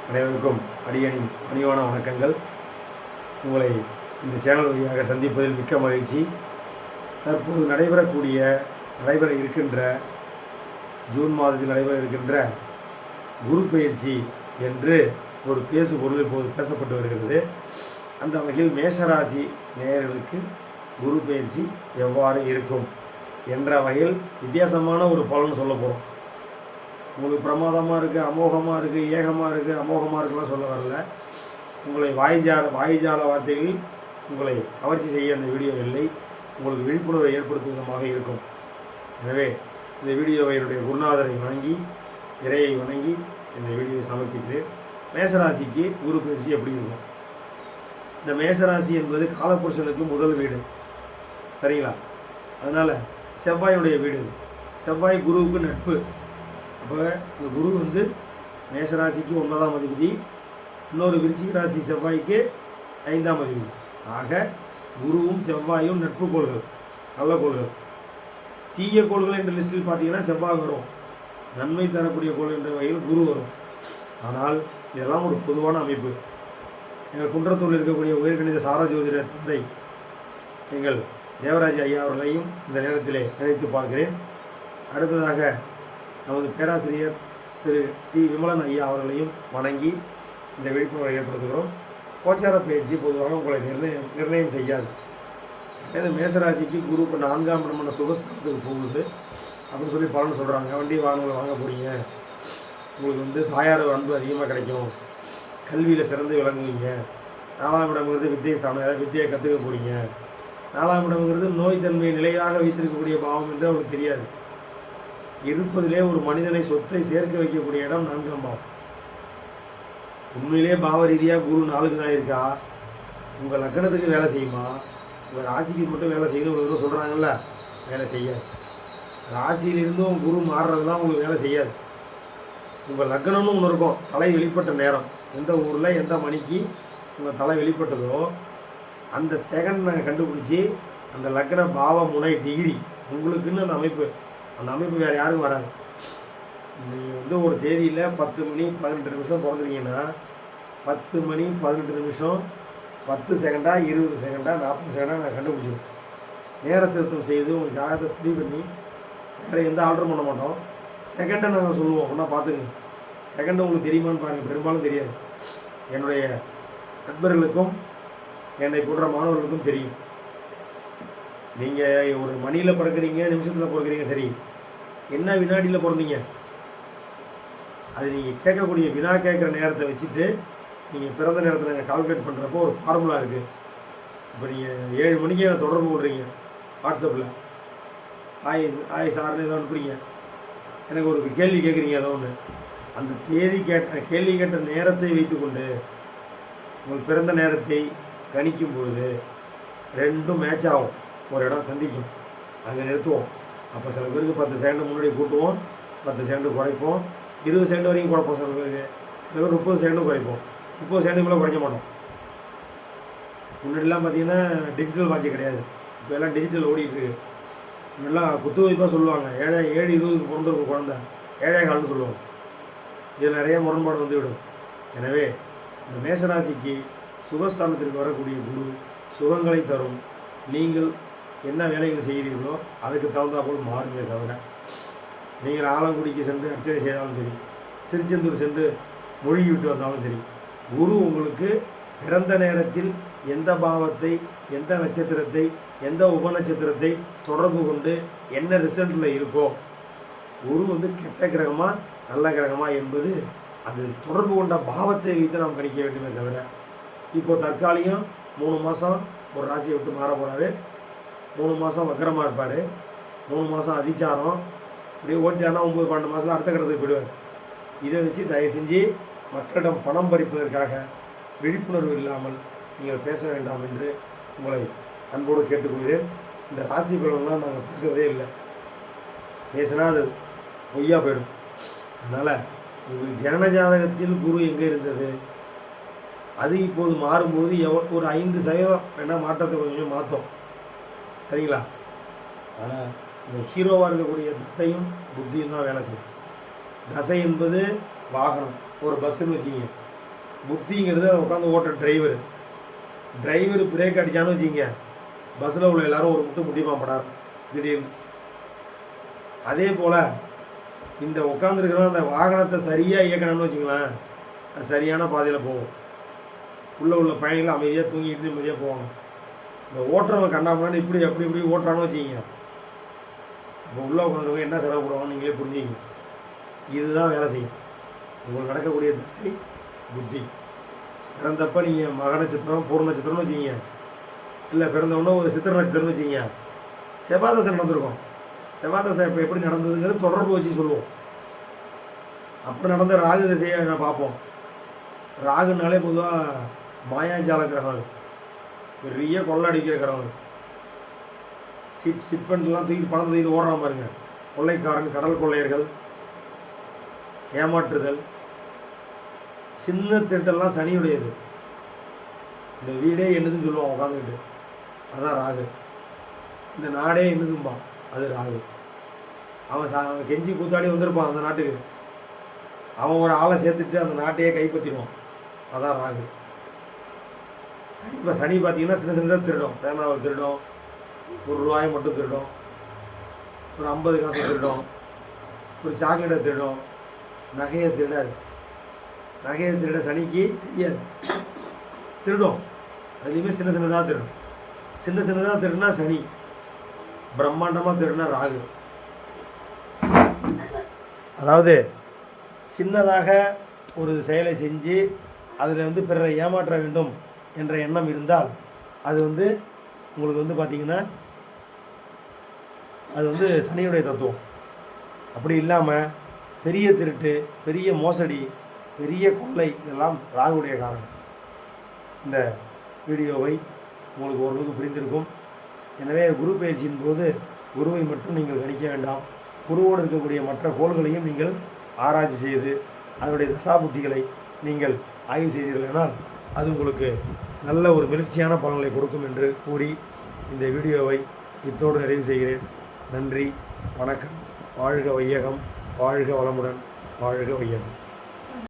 அனைவருக்கும் அடியணின் பணிவான வணக்கங்கள். உங்களை இந்த சேனல் வழியாக சந்திப்பதில் மிக்க மகிழ்ச்சி. தற்போது நடைபெற இருக்கின்ற ஜூன் மாதத்தில் நடைபெற இருக்கின்ற குரு பயிற்சி என்று ஒரு பொருள் இப்போது பேசப்பட்டு வருகிறது. அந்த வகையில் மேஷராசி நேயர்களுக்கு குரு பயிற்சி எவ்வாறு இருக்கும் என்ற வகையில் வித்தியாசமான ஒரு பலன் சொல்ல போகிறோம். உங்களுக்கு பிரமாதமாக இருக்குது, அமோகமாக இருக்குது, ஏகமாக இருக்குது, அமோகமாக இருக்குலாம் சொல்ல வரல. உங்களை வாய்ஜால வார்த்தைகளில் உங்களை கவர்ச்சி செய்ய அந்த வீடியோ இல்லை, உங்களுக்கு விழிப்புணர்வை ஏற்படுத்தும் விதமாக இருக்கும். எனவே இந்த வீடியோவை என்னுடைய குருநாதரை வணங்கி இறையை வணங்கி இந்த வீடியோவை சமர்ப்பிக்கிறேன். மேஷராசிக்கு குரு பயிற்சி எப்படி இருக்கும்? இந்த மேஷராசி என்பது காலபுருஷனுக்கு முதல் வீடு, சரிங்களா? அதனால் செவ்வாயுடைய வீடு. செவ்வாய் குருவுக்கு நட்பு. அப்போ இந்த குரு மேஷராசிக்கு 9ஆம் அதிபதி, இன்னொரு விருச்சிக ராசி செவ்வாய்க்கு 5ஆம் அதிபதி. ஆக குருவும் செவ்வாயும் நட்பு கோள்கள், நல்ல கோள்கள். தீய கோள்கள் என்ற லிஸ்டில் பார்த்தீங்கன்னா செவ்வாய் வரும், நன்மை தரக்கூடிய கோள் என்ற வகையில் குரு வரும். ஆனால் இதெல்லாம் ஒரு பொதுவான அமைப்பு. எங்கள் குன்றத்தூரில் இருக்கக்கூடிய உயர்கணித சாரஜோதிட தந்தை எங்கள் தேவராஜ் ஐயா அவர்களையும் இந்த நேரத்திலே நினைத்து பார்க்கிறேன். அடுத்ததாக நமது பேராசிரியர் திரு டி விமலன் ஐயா அவர்களையும் வணங்கி இந்த விழிப்புணர்வை ஏற்படுத்துகிறோம். கோச்சார பயிற்சி பொதுவாக உங்களை நிர்ணயம் செய்யாது. ஏன்னா மேஷராசிக்கு குரு இப்போ 4ஆம் இடமான சுகஸ்தானத்துக்கு போகுது அப்படின்னு சொல்லி பலன் சொல்கிறாங்க. வண்டி வாகனங்கள் வாங்க போகிறீங்க, உங்களுக்கு தாயார் அன்பு அதிகமாக கிடைக்கும், கல்வியில் சிறந்து விளங்குவீங்க. 4ஆம் இடம்ங்கிறது வித்தியை ஸ்தானம், ஏதாவது வித்தியை கற்றுக்க போகிறீங்க. 4ஆம் இடம்ங்கிறது நோய் தன்மையை நிலையாக வைத்திருக்கக்கூடிய பாவம் என்று அவங்களுக்கு தெரியாது. இருப்பதிலே ஒரு மனிதனை சொத்தை சேர்க்க வைக்கக்கூடிய இடம் 4ஆம் பாவம். உண்மையிலே பாவ ரீதியாக குரு 4க்கு தான் இருக்கா, உங்கள் லக்னத்துக்கு வேலை செய்யுமா? உங்கள் ராசிக்கு மட்டும் வேலை செய்யணும் இவ்வளோ சொல்கிறாங்கல்ல, வேலை செய்யாது. ராசியிலிருந்தும் குரு மாறுறதுலாம் உங்களுக்கு வேலை செய்யாது. உங்கள் லக்னம்னு ஒன்று இருக்கும், தலை வெளிப்பட்ட நேரம், எந்த ஊரில் எந்த மணிக்கு உங்கள் தலை வெளிப்பட்டதோ அந்த செகண்ட் நாங்கள் கண்டுபிடிச்சி அந்த லக்ன பாவ முனை டிகிரி உங்களுக்குன்னு அந்த அமைப்பு வேறு யாருக்கும் வராது. நீங்கள் ஒரு தேதியில் 10 மணி 18 நிமிஷம் பிறந்துருக்கீங்கன்னா 10 மணி 18 நிமிஷம் 10 செகண்டா 20 செகண்டா 40 செகண்டாக நாங்கள் கண்டுபிடிச்சிடுவோம். நேர திருத்தம் செய்து உங்களுக்கு ஜாதகத்தை ஸ்டடி பண்ணி வேறு எந்த ஆர்டரும் பண்ண மாட்டோம். செகண்டை நாங்கள் சொல்லுவோம், ஒன்றா பார்த்துங்க. செகண்டு உங்களுக்கு தெரியுமான்னு பாருங்கள், பெரும்பாலும் தெரியாது. என்னுடைய நண்பர்களுக்கும் என்னை போன்ற மாணவர்களுக்கும் தெரியும். நீங்கள் ஒரு மணியில் பிறக்கிறீங்க, நிமிஷத்தில் பிறக்கிறீங்க, சரி, என்ன வினாடியில் பிறந்தீங்க அது நீங்கள் கேட்கக்கூடிய வினா கேட்குற நேரத்தை வச்சுட்டு நீங்கள் பிறந்த நேரத்தை நாங்கள் கால்குலேட் பண்ணுறப்போ ஒரு ஃபார்முலா இருக்குது. இப்போ நீங்கள் 7 மணிக்கு நான் தொடர்பு கொள்கிறீங்க வாட்ஸ்அப்பில், ஆய் சார்னு ஏதோ அனுப்புறீங்க, எனக்கு ஒரு கேள்வி கேட்குறீங்க ஏதோ ஒன்று, அந்த கேள்வி கேட்ட நேரத்தை வைத்துக்கொண்டு உங்கள் பிறந்த நேரத்தை கணிக்கும் பொழுது ரெண்டும் மேட்ச் ஆகும், ஒரு இடம் சந்திக்கும், அங்கே நிறுத்துவோம். அப்போ சில பேருக்கு 10 செகண்டு முன்னாடி கூட்டுவோம், 10 செகண்டு குறைப்போம், 20 செகண்ட் வரைக்கும் குறைப்போம். சில பேர் 30 செகண்டும் குறைப்போம், 30 செகண்டுக்குள்ளே குறைக்க மாட்டோம். முன்னாடிலாம் பார்த்தீங்கன்னா டிஜிட்டல் வாட்சி கிடையாது, இப்போ எல்லாம் டிஜிட்டல் ஓடிட்டுருக்கு. முன்னெல்லாம் குத்து வைப்பாக சொல்லுவாங்க, 7:20க்கு பிறந்திருக்கும் குழந்தை 7:15 சொல்லுவாங்க. இதில் நிறைய முரண்பாடு வந்துவிடும். எனவே இந்த மேஷராசிக்கு சுகஸ்தானத்திற்கு வரக்கூடிய குரு சுகங்களை தரும். நீங்கள் என்ன வேலைகள் செய்கிறீர்களோ அதுக்கு தகுந்தா போல் மாறுமே தவிர, நீங்கள் ஆலங்குடிக்கு சென்று அர்ச்சனை செய்தாலும் சரி, திருச்செந்தூர் சென்று மொழி விட்டு வந்தாலும் சரி, குரு உங்களுக்கு பிறந்த நேரத்தில் எந்த பாவத்தை, எந்த நட்சத்திரத்தை, எந்த உபநட்சத்திரத்தை தொடர்பு கொண்டு என்ன ரிசல்ட்டில் இருக்கோ, குரு கெட்ட கிரகமா நல்ல கிரகமா என்பது அது தொடர்பு கொண்ட பாவத்தை வைத்து நாம் கணிக்க வேண்டுமே தவிர, இப்போது தற்காலிகம் 3 மாதம் ஒரு ராசியை விட்டு மாற போகிறாரு, 3 மாதம் வக்கரமாக இருப்பார், 3 மாதம் அதிச்சாரம், இப்படியே ஓட்டியானா 9-12 மாதத்தில் அடுத்த கட்டத்துக்கு போயிடுவார். இதை வச்சு தயவு செஞ்சு மக்களிடம் பணம் பறிப்பதற்காக விழிப்புணர்வு இல்லாமல் நீங்கள் பேச வேண்டாம் என்று உங்களை அன்போடு கேட்டுக்கொள்கிறேன். இந்த ராசி பலன்லாம் நாங்கள் பேசுகிறதே இல்லை, பேசினா அது பொய்யா போயிடும். அதனால் உங்களுக்கு ஜனன ஜாதகத்தில் குரு எங்கே இருந்தது, அது இப்போது மாறும்போது ஒரு 5% வேணால் மாற்றத்தை கொஞ்சம் மாற்றோம், சரிங்களா? ஆனால் இந்த ஹீரோவாக இருக்கக்கூடிய தசையும் புத்தியும் தான் வேலை செய்யும். தசை என்பது வாகனம், ஒரு பஸ்ஸுன்னு வச்சுக்கிங்க, புத்திங்கிறது அதை உட்காந்து ஓட்டுற டிரைவர் பிரேக் அடித்தான்னு வச்சுக்கிங்க, பஸ்ஸில் உள்ள எல்லோரும் ஒரு முட்டிப்பான் படார் திடீர்னு. அதே போல் இந்த உட்காந்துருக்கிறோம் அந்த வாகனத்தை சரியாக இயக்கணும்னு வச்சுங்களேன், அது சரியான பாதையில் போகும். உள்ள பயணிகள் அமைதியாக தூங்கிட்டு நிம்மதியாக போவாங்க. இந்த ஓட்டுறவங்க கண்டாமலாம் இப்படி எப்படி ஓட்டுறான்னு வச்சுக்கிங்க, இப்போ உள்ளே உட்காந்துருவங்க என்ன சிரமப்படுவாங்கன்னு நீங்களே புரிஞ்சுக்கிங்க. இதுதான் வேலை செய்யும். உங்களுக்கு நடக்கக்கூடிய திசை புத்தி. பிறந்தப்ப நீங்கள் மக நட்சத்திரம் பூர்ண நட்சத்திரம்னு வச்சுக்கிங்க, இல்லை பிறந்தவொன்னே ஒரு சித்திர நட்சத்திரம்னு வச்சுக்கிங்க, செவ்வாதசை நடந்திருக்கும். செவ்வாதசை இப்போ எப்படி நடந்ததுங்கிறது தொடர்பு வச்சு சொல்லுவோம். அப்போ நடந்த ராகு திசையை நான் பார்ப்போம். ராகுனாலே பொதுவாக மாயாஜால கிரகம், பெரிய கொள்ளை அடிக்கிற கிரகம். சிட் ஃபண்ட்லாம் தூக்கி பணத்தை தூக்கி ஓடுறான் பாருங்க, கொள்ளைக்காரன், கடல் கொள்ளையர்கள், ஏமாற்றுதல், சின்ன திருட்டெல்லாம் சனியுடையது. இந்த வீடே என்னதுன்னு சொல்லுவான் உட்காந்துக்கிட்டு, அதான் ராகு. இந்த நாடே என்னதும்பான், அது ராகு. அவன் கெஞ்சி கூத்தாடி வந்திருப்பான் அந்த நாட்டுக்கு, அவன் ஒரு ஆளை சேர்த்துட்டு அந்த நாட்டையே கைப்பற்றிடுவான், அதான் ராகு. சனி பார்த்தீங்கன்னா சின்ன சின்னதாக திருடும். பேனாவை திருடும், ₹1 மட்டும் திருடும், ஒரு 50 காசை திருடும், ஒரு சாக்லேட்டை திருடும். நகையை திருடாது. நகையை திருட சனிக்கு தெரியாது, திருடும். அதுலேயுமே சின்ன சின்னதாக திருடும். சின்ன சின்னதாக திருடுனா சனி, பிரம்மாண்டமாக திருடுனா ராகு. அதாவது சின்னதாக ஒரு செயலை செஞ்சு அதில் பிறரை ஏமாற்ற வேண்டும் என்ற எண்ணம் இருந்தால் அது உங்களுக்கு பார்த்திங்கன்னா அது சனியுடைய தத்துவம். அப்படி இல்லாமல் பெரிய திருட்டு, பெரிய மோசடி, பெரிய கொள்ளை, இதெல்லாம் ராகுடைய காரணம். இந்த வீடியோவை உங்களுக்கு ஓரளவுக்கு புரிந்திருக்கும். எனவே குரு பயிற்சியின் போது குருவை மட்டும் நீங்கள் கணிக்க வேண்டாம், குருவோடு இருக்கக்கூடிய மற்ற கோள்களையும் நீங்கள் ஆராய்ச்சி செய்து அதனுடைய தசாபுத்திகளை நீங்கள் ஆய்வு செய்தீர்களானால் அது உங்களுக்கு நல்ல ஒரு மிளர்ச்சியான பலன்களை கொடுக்கும் என்று கூறி இந்த வீடியோவை இத்தோடு நிறைவு செய்கிறேன். நன்றி, வணக்கம். வாழ்க வையகம், வாழ்க வளமுடன், வாழ்க வையகம்.